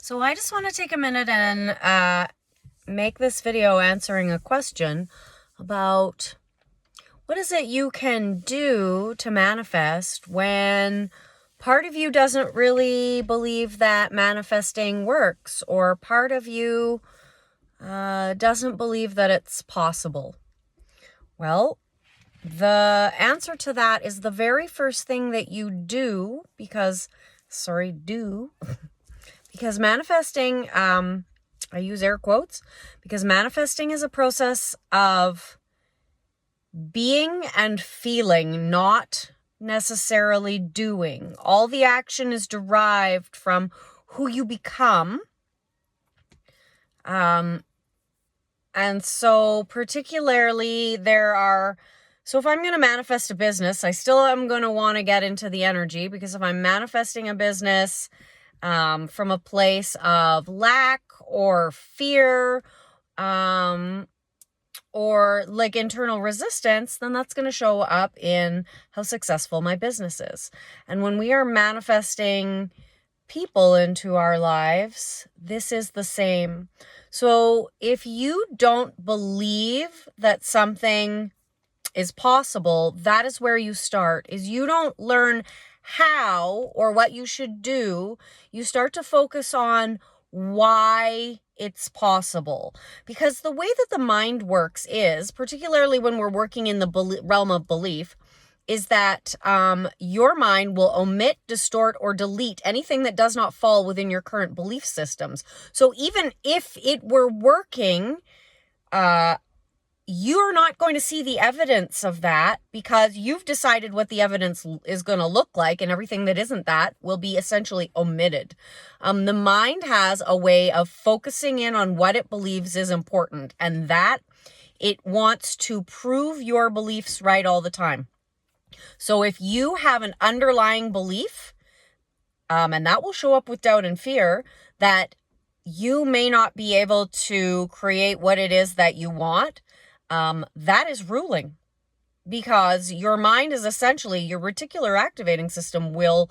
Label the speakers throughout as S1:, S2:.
S1: So I just want to take a minute and make this video answering a question about what is it you can do to manifest when part of you doesn't really believe that manifesting works, or part of you doesn't believe that it's possible. Well, the answer to that is the very first thing that you do, because manifesting, I use air quotes, because manifesting is a process of being and feeling, not necessarily doing. All the action is derived from who you become. And so particularly so if I'm going to manifest a business, I still am going to want to get into the energy, because if I'm manifesting a business from a place of lack or fear, or like internal resistance, then that's going to show up in how successful my business is. And when we are manifesting people into our lives, this is the same. So if you don't believe that something is possible, that is where you start. Is you don't learn how or what you should do. You start to focus on why it's possible. Because the way that the mind works is, particularly when we're working in the realm of belief, is that your mind will omit, distort, or delete anything that does not fall within your current belief systems. So even if it were working, you're not going to see the evidence of that, because you've decided what the evidence is going to look like, and everything that isn't that will be essentially omitted. The mind has a way of focusing in on what it believes is important, and that it wants to prove your beliefs right all the time. So if you have an underlying belief, and that will show up with doubt and fear, that you may not be able to create what it is that you want, that is ruling, because your mind is essentially, your reticular activating system will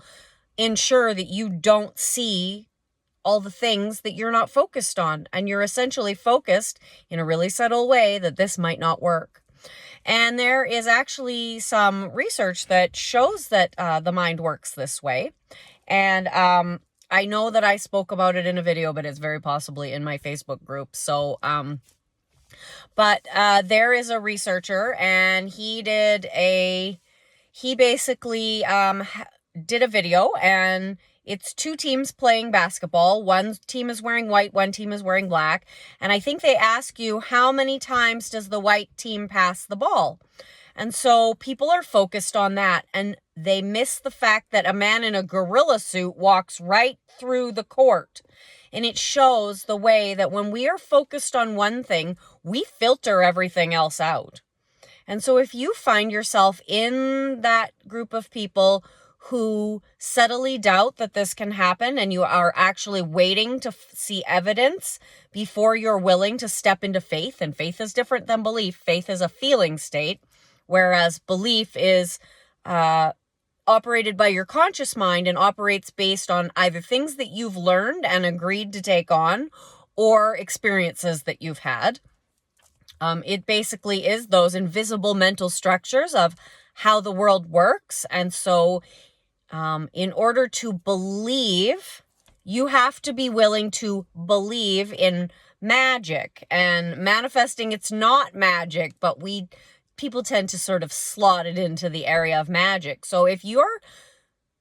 S1: ensure that you don't see all the things that you're not focused on. And you're essentially focused in a really subtle way that this might not work. And there is actually some research that shows that the mind works this way. And I know that I spoke about it in a video, but it's very possibly in my Facebook group. So, but there is a researcher, and he basically did a video, and it's two teams playing basketball. One team is wearing white, one team is wearing black. And I think they ask you, how many times does the white team pass the ball? And so people are focused on that, and they miss the fact that a man in a gorilla suit walks right through the court. And it shows the way that when we are focused on one thing, we filter everything else out. And so if you find yourself in that group of people who subtly doubt that this can happen, and you are actually waiting to see evidence before you're willing to step into faith, and faith is different than belief. Faith is a feeling state, whereas belief is operated by your conscious mind and operates based on either things that you've learned and agreed to take on, or experiences that you've had. It basically is those invisible mental structures of how the world works. And so in order to believe, you have to be willing to believe in magic. And manifesting, it's not magic, but people tend to sort of slot it into the area of magic. So if you're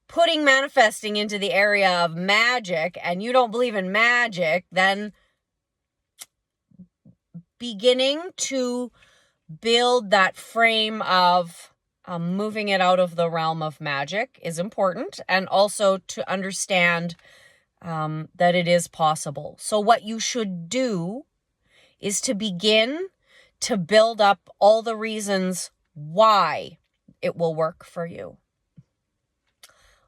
S1: putting manifesting into the area of magic and you don't believe in magic, then beginning to build that frame of moving it out of the realm of magic is important, and also to understand that it is possible. So what you should do is to begin to build up all the reasons why it will work for you.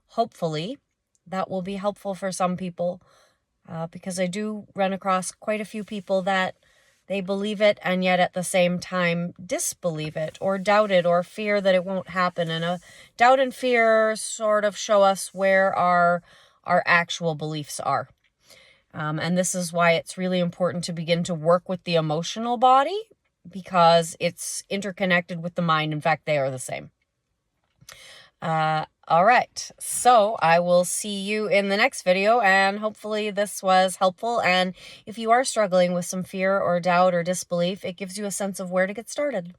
S1: Hopefully, that will be helpful for some people, because I do run across quite a few people that they believe it and yet at the same time disbelieve it, or doubt it, or fear that it won't happen. And doubt and fear sort of show us where our actual beliefs are. And this is why it's really important to begin to work with the emotional body, because it's interconnected with the mind. In fact, they are the same. All right, so I will see you in the next video, and hopefully this was helpful. And if you are struggling with some fear or doubt or disbelief, it gives you a sense of where to get started.